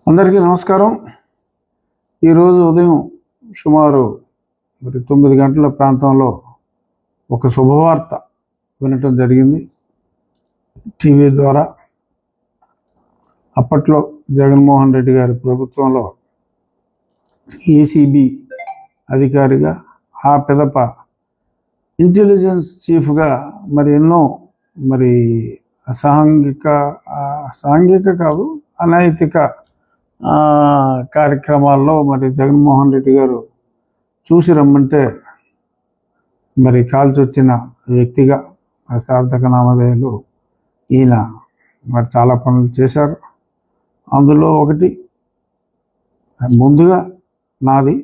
అందరికీ నమస్కారం. ఈరోజు ఉదయం సుమారు 9 గంటల ప్రాంతంలో ఒక శుభవార్త వినటం జరిగింది టీవీ ద్వారా. అప్పట్లో జగన్మోహన్ రెడ్డి గారి ప్రభుత్వంలో ఏసీబీ అధికారిగా, ఆ పిదప ఇంటెలిజెన్స్ చీఫ్గా ఎన్నో సాంఘిక కాదు, అనైతిక కార్యక్రమాల్లో జగన్మోహన్ రెడ్డి గారు చూసి రమ్మంటే కాల్చొచ్చిన వ్యక్తిగా సార్థక నామధేయులు ఈయన చాలా పనులు చేశారు. అందులో ఒకటి ముందుగా నాది,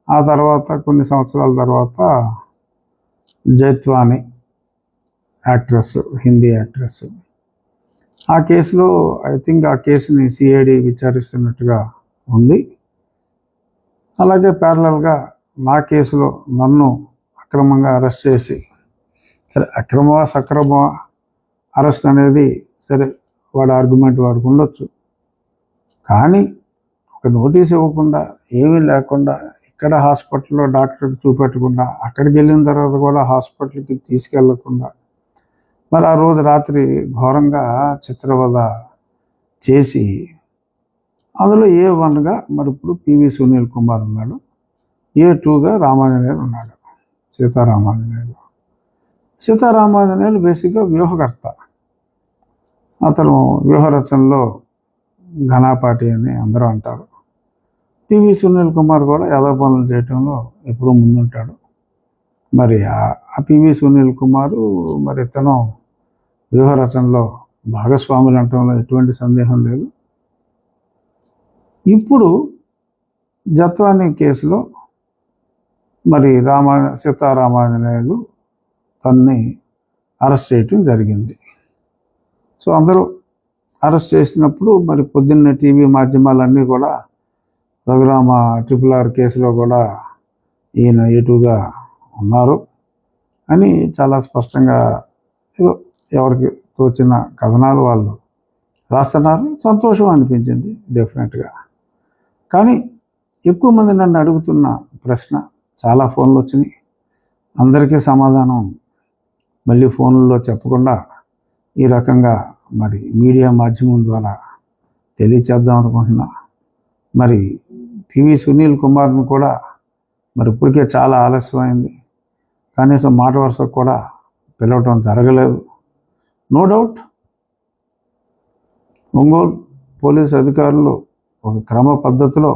ఆ తర్వాత కొన్ని సంవత్సరాల తర్వాత జైత్వాని యాక్ట్రెస్, హిందీ యాక్ట్రెస్. ఆ కేసులో ఆ కేసుని సిఐడి విచారిస్తున్నట్టుగా ఉంది. అలాగే ప్యారలల్గా నా కేసులో నన్ను అక్రమంగా అరెస్ట్ చేసి, సరే అక్రమమా సక్రమమా అరెస్ట్ అనేది సరే వాడి ఆర్గ్యుమెంట్ వాడికి ఉండొచ్చు, కానీ ఒక నోటీస్ ఇవ్వకుండా, ఏమీ లేకుండా, ఇక్కడ హాస్పిటల్లో డాక్టర్కి చూపెట్టకుండా, అక్కడికి వెళ్ళిన తర్వాత కూడా హాస్పిటల్కి తీసుకెళ్లకుండా, ఆ రోజు రాత్రి ఘోరంగా చిత్రవద చేసి, అందులో A1గా ఇప్పుడు పివి సునీల్ కుమార్ ఉన్నాడు, A2గా రామాంజనేయులు ఉన్నాడు, సీతారామాంజనేయులు బేసిక్గా వ్యూహకర్త. అతను వ్యూహరచనలో ఘనాపాటి అని అందరూ అంటారు. పివి సునీల్ కుమార్ కూడా యాదవ పనులు చేయటంలో ఎప్పుడూ ముందుంటాడు. ఆ పివి సునీల్ కుమారు ఇతను వ్యూహరచనలో భాగస్వాములు అనటంలో ఎటువంటి సందేహం లేదు. ఇప్పుడు జత్వాని కేసులో సీతారామాంజనేయులు తన్ని అరెస్ట్ చేయటం జరిగింది. సో అందరూ అరెస్ట్ చేసినప్పుడు పొద్దున్న టీవీ మాధ్యమాలన్నీ కూడా రఘురామ RRR కేసులో కూడా ఈయన A2గా ఉన్నారు అని చాలా స్పష్టంగా ఎవరికి తోచిన కథనాలు వాళ్ళు రాస్తున్నారు. సంతోషం అనిపించింది డెఫినెట్గా. కానీ ఎక్కువ మంది నన్ను అడుగుతున్న ప్రశ్న, చాలా ఫోన్లు వచ్చినాయి, అందరికీ సమాధానం మళ్ళీ ఫోన్లలో చెప్పకుండా ఈ రకంగా మీడియా మాధ్యమం ద్వారా తెలియచేద్దాం అనుకుంటున్నా. పివి సునీల్ కుమార్ని కూడా ఇప్పటికే చాలా ఆలస్యమైంది, కనీసం మాట వరుసకు కూడా పిలవటం జరగలేదు. నో డౌట్ ఒంగోలు పోలీసు అధికారులు ఒక క్రమ పద్ధతిలో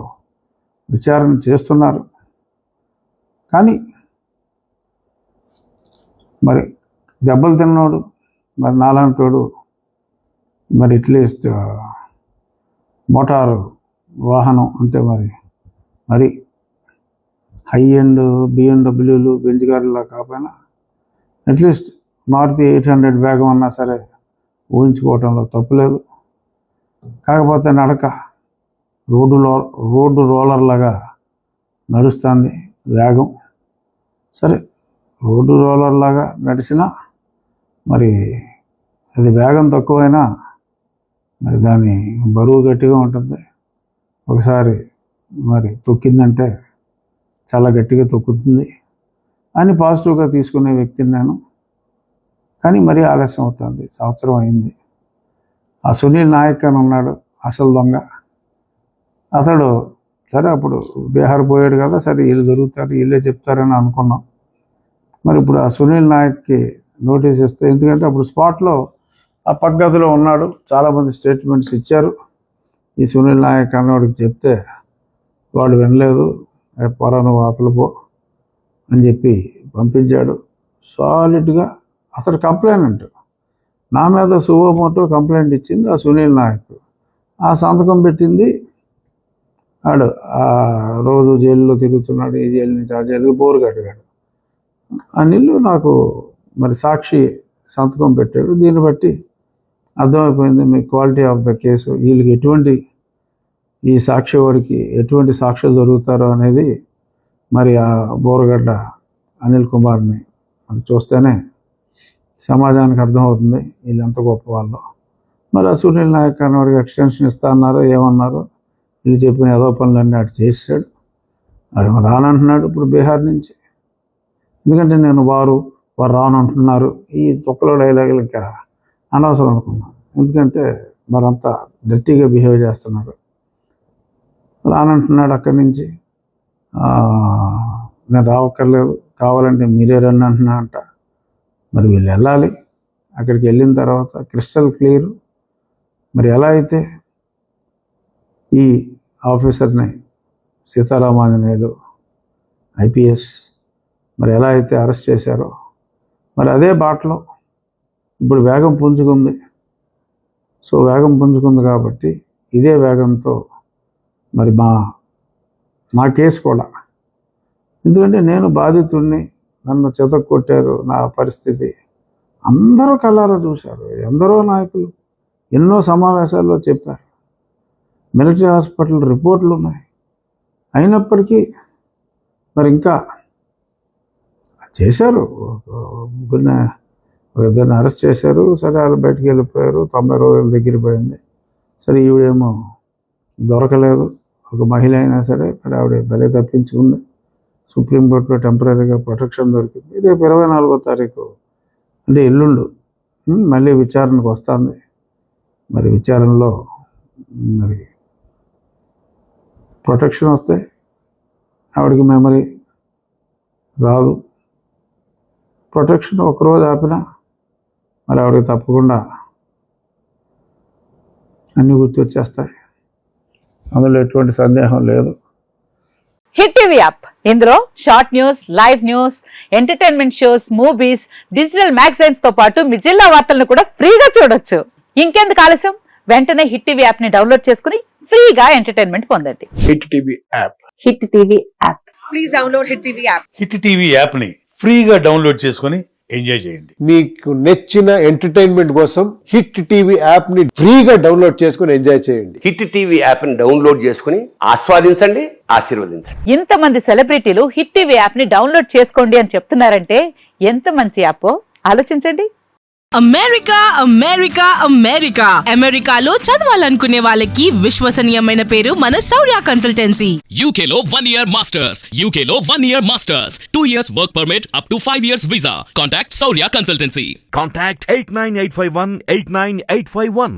విచారణ చేస్తున్నారు. కానీ దెబ్బలు తిన్నోడు నాలాంటోడు అట్లీస్ట్ మోటారు వాహనం అంటే హై ఎండ్ BMW బెంజ్ కారులా కాకపోయినా అట్లీస్ట్ మారుతి 800 వేగం అన్నా సరే ఊహించుకోవటంలో తప్పులేదు. కాకపోతే నడక రోడ్డు రోలర్ లాగా నడుస్తుంది వేగం. సరే రోడ్డు రోలర్ లాగా నడిచినా అది వేగం తక్కువైనా దాని బరువు గట్టిగా ఉంటుంది. ఒకసారి తొక్కిందంటే చాలా గట్టిగా తొక్కుతుంది అని పాజిటివ్గా తీసుకునే వ్యక్తిని నేను. కానీ ఆలస్యం అవుతుంది, సంవత్సరం అయింది. ఆ సునీల్ నాయక్ అని ఉన్నాడు అసలు దొంగ. అతడు సరే అప్పుడు బీహార్ పోయాడు కదా, సరే వీళ్ళు దొరుకుతారు, వీళ్ళే చెప్తారని అనుకున్నాం. ఇప్పుడు ఆ సునీల్ నాయక్కి నోటీస్ ఇస్తే, ఎందుకంటే అప్పుడు స్పాట్లో ఆ పక్కగదిలో ఉన్నాడు, చాలామంది స్టేట్మెంట్స్ ఇచ్చారు. ఈ సునీల్ నాయక్ అన్నవాడికి చెప్తే వాడు వినలేదు, పొర నువ్వు అవతల పో అని చెప్పి పంపించాడు. సాలిడ్గా అతడు కంప్లైంట్, నా మీద సువోమోటో కంప్లైంట్ ఇచ్చింది ఆ సునీల్ నాయక్. ఆ సంతకం పెట్టింది ఆడు. ఆ రోజు జైల్లో తిరుగుతున్నాడు, ఈ జైలు నుంచి ఆ జైలుకి బోరు కట్టాడు. అనిల్ నాకు సాక్షి సంతకం పెట్టాడు. దీన్ని బట్టి అర్థమైపోయింది మీ క్వాలిటీ ఆఫ్ ద కేసు, వీళ్ళకి ఈ సాక్షి వాడికి ఎటువంటి సాక్ష్యాలు దొరుకుతారో అనేది ఆ బోరగడ్డ అనిల్ కుమార్ని చూస్తేనే సమాజానికి అర్థమవుతుంది వీళ్ళు ఎంత గొప్ప వాళ్ళు. ఆ సునీల్ నాయక్ అన్నవాడికి ఎక్స్టెన్షన్ ఇస్తా అన్నారు, ఏమన్నారు వీళ్ళు చెప్పిన ఏదో పనులన్నీ అటు చేసాడు. వాడు రానంటున్నాడు ఇప్పుడు బీహార్ నుంచి. ఎందుకంటే నేను వారు రానంటున్నారు ఈ తొక్కలో డైలాగులు ఇంకా అనవసరం అనుకున్నాను. ఎందుకంటే మరంతా డర్టీగా బిహేవ్ చేస్తున్నారు. రానంటున్నాడు అక్కడి నుంచి. నేను రావక్కర్లేదు, కావాలంటే మీరే రండి అంటున్నా అంట. మరి వీళ్ళు వెళ్ళాలి. అక్కడికి వెళ్ళిన తర్వాత క్రిస్టల్ క్లియర్. మరి ఎలా అయితే ఈ ఆఫీసర్ని సీతారామాంజనేయులు IPS మరి ఎలా అయితే అరెస్ట్ చేశారో మరి అదే బాటలో ఇప్పుడు వేగం పుంజుకుంది. సో వేగం పుంజుకుంది కాబట్టి ఇదే వేగంతో మరి నా కేసు కూడా, ఎందుకంటే నేను బాధితుడిని, నన్ను చెతక్కొట్టారు, నా పరిస్థితి అందరూ కళ్ళారా చూశారు. ఎందరో నాయకులు ఎన్నో సమావేశాల్లో చెప్పారు. మిలిటరీ హాస్పిటల్ రిపోర్ట్లు ఉన్నాయి. అయినప్పటికీ మరి ఇంకా చేశారు. ముగ్గురిని ఇద్దరిని అరెస్ట్ చేశారు. సరే వాళ్ళు బయటికి వెళ్ళిపోయారు. 90 రోజుల దగ్గర పోయింది. సరే ఈవిడేమో దొరకలేదు. ఒక మహిళ అయినా సరే మరి ఆవిడ బలి తప్పించుకుంది. సుప్రీంకోర్టులో టెంపరీగా ప్రొటెక్షన్ దొరికింది. రేపు 24వ తారీఖు అంటే ఎల్లుండు మళ్ళీ విచారణకు వస్తుంది. మరి విచారణలో మరి ప్రొటెక్షన్ వస్తే ఆవిడకి మెమరీ రాదు. ప్రొటెక్షన్ ఒకరోజు ఆపినా మరి ఆవిడకి తప్పకుండా అన్నీ గుర్తొచ్చేస్తాయి. అందులో ఎటువంటి సందేహం లేదు. హిట్ టీవీ యాప్, ఇందులో short news, live news, entertainment shows, movies, digital magazines తో పాటు మీ జిల్లా వార్తలను కూడా ఫ్రీగా చూడొచ్చు. ఇంకెందుకు ఆలస్యం, వెంటనే హిట్ టీవీ యాప్ ని డౌన్లోడ్ చేసుకుని ఫ్రీగా ఎంటర్టైన్మెంట్ పొందండి. Hit TV app. Hit TV app. Please download hit TV app. Hit TV app ని ఫ్రీగా డౌన్లోడ్ చేసుకొని ఎంజాయ్ చేయండి. మీకు నచ్చిన ఎంటర్టైన్మెంట్ కోసం హిట్ టీవీ యాప్ ని ఫ్రీగా డౌన్లోడ్ చేసుకొని ఎంజాయ్ చేయండి. హిట్ టీవీ యాప్ ని డౌన్లోడ్ చేసుకుని ఆస్వాదించండి, ఆశీర్వదించండి. ఇంతమంది సెలబ్రిటీలు హిట్ టీవీ యాప్ ని డౌన్లోడ్ చేసుకోండి అని చెప్తున్నారంటే ఎంత మంచి యాప్ ఆలోచించండి. అమెరికా అమెరికా అమెరికా అమెరికాలో చదవాలనుకునే వాళ్ళకి విశ్వసనీయమైన పేరు మన శౌర్య కన్సల్టెన్సీ. UK లో 1 year masters, UK లో 1 year masters, 2 years work permit up to 5 years visa. Contact Saurya Consultancy. Contact 89851 89851.